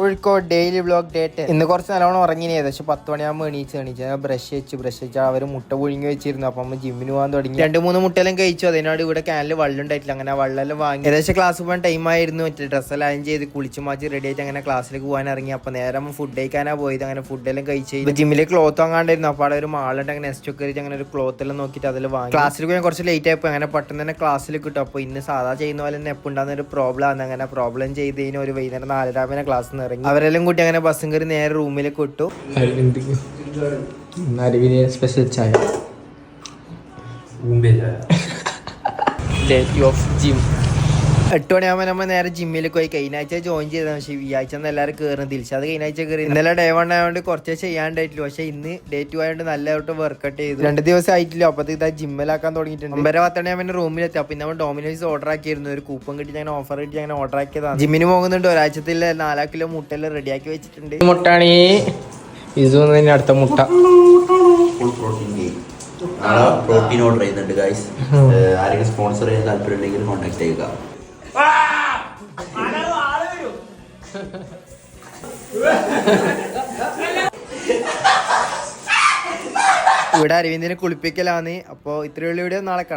Kozhikode daily vlog date. ഇന്ന് കുറച്ച് നല്ലോണം ഉറങ്ങിനി. ഏകദേശം 10 മണിയാകുമ്പോൾ എണീച്ച് ബ്രഷ് വെച്ച് അവർ മുട്ട പുഴുങ്ങി വെച്ചിരുന്നു. അപ്പം നമ്മൾ ജിമ്മിന് പോകാൻ തുടങ്ങി. 2-3 മുട്ടയെല്ലാം കഴിച്ചു. അതിനോട് ഇവിടെ ക്യാനിൽ വെള്ളം ഉണ്ടായിട്ടില്ല. അങ്ങനെ വെള്ളം വാങ്ങി. ഏകദേശം ക്ലാസ് പോകാൻ ടൈം ആയിരുന്നു. ഡ്രസ്സെല്ലാം അയൺ ചെയ്ത് കുളിച്ച് മാറ്റി റെഡി ആയിട്ട് അങ്ങനെ ക്ലാസ്സിലേക്ക് പോകാൻ ഇറങ്ങി. അപ്പോൾ നേരെ ഫുഡ് കഴിക്കാനാണ് പോയത്. അങ്ങനെ ഫുഡെല്ലാം കഴിച്ച് ജിമ്മിൽ ക്ലോത്ത് വാങ്ങാണ്ടായിരുന്നു. അപ്പോൾ അവിടെ ഒരു മാളുണ്ട്. അങ്ങനെ നെക്സ്റ്റ് ഒക്കെ അങ്ങനെ ഒരു ക്ലോത്ത് എല്ലാം നോക്കിയിട്ട് അതിൽ വാങ്ങി. ക്ലാസ്സിൽ പോയി കുറച്ച് ലേറ്റ് ആയപ്പോൾ അങ്ങനെ പെട്ടെന്ന് തന്നെ ക്ലാസ്സിൽ കിട്ടും. അപ്പോൾ ഇന്ന് സാധാ ചെയ്യുന്ന പോലെ തന്നെ എപ്പോൾ ഉണ്ടാകുന്ന ഒരു പ്രോബ്ലം ആണ്. അങ്ങനെ പ്രോബ്ലം ചെയ്തതിന് ഒരു വൈകുന്നേരം 4:30 ക്ലാസ് ഇറങ്ങി. അവരെല്ലാം കൂട്ടി അങ്ങനെ ബസ്സും കയറി നേരെ റൂമിലേക്ക് വിട്ടു. സ്പെഷ്യൽ ചായ ഓഫ് ജിം. 8 മണിയാകുമ്പോൾ നമ്മൾ നേരെ ജിമ്മിലേക്ക് പോയി. കഴിഞ്ഞാഴ്ച ജോയിൻ ചെയ്തതാണ്. പക്ഷേ ഈ ആഴ്ച എല്ലാവരും കയറുന്നത് ദിൽഷാദ് കഴിഞ്ഞാഴ്ച കയറി. ഇന്നലെ ഡേ 1 ആയതുകൊണ്ട് കുറച്ച് ചെയ്യാണ്ടായിട്ടില്ല. പക്ഷേ ഇന്ന് ഡേ 2 ആയതുകൊണ്ട് നല്ലതായിട്ട് വർക്കൗട്ട് ചെയ്തു. 2 ദിവസം ആയിട്ടില്ല. അപ്പോഴത്തേക്ക് ഇതാ ജിമ്മിലാക്കാൻ തുടങ്ങിയിട്ടുണ്ട്. 9:10 റൂമിലെത്തി. അപ്പോൾ നമ്മൾ ഡോമിനോസ് ഓർഡർ ആക്കിയിരുന്നു. ഒരു കൂപ്പൺ കിട്ടി അങ്ങനെ ഓഫർ കിട്ടി അങ്ങനെ ഓർഡർ ആക്കിയതാണ്. ജിമ്മിന് പോകുന്നുണ്ട്. ഒരാഴ്ചത്തിൽ 4 കിലോ മുട്ടെല്ലാം റെഡിയാക്കി വെച്ചിട്ടുണ്ട്. മുട്ടാണി ഇസു അടുത്ത മുട്ട പ്രോട്ടീൻ ഓർഡർ ചെയ്യുന്നുണ്ട് ഗൈസ്. ആരെങ്കിലും സ്പോൺസർ ചെയ്യാൻ താല്പര്യം ഉണ്ടെങ്കിൽ കോൺടാക്ട് ചെയ്യുക. ഇവിടെ അരവിന്ദിനെ കുളിപ്പിക്കലാണ്. അപ്പോൾ ഇത്രയുള്ള വീഡിയോ നാളെ കാണാം.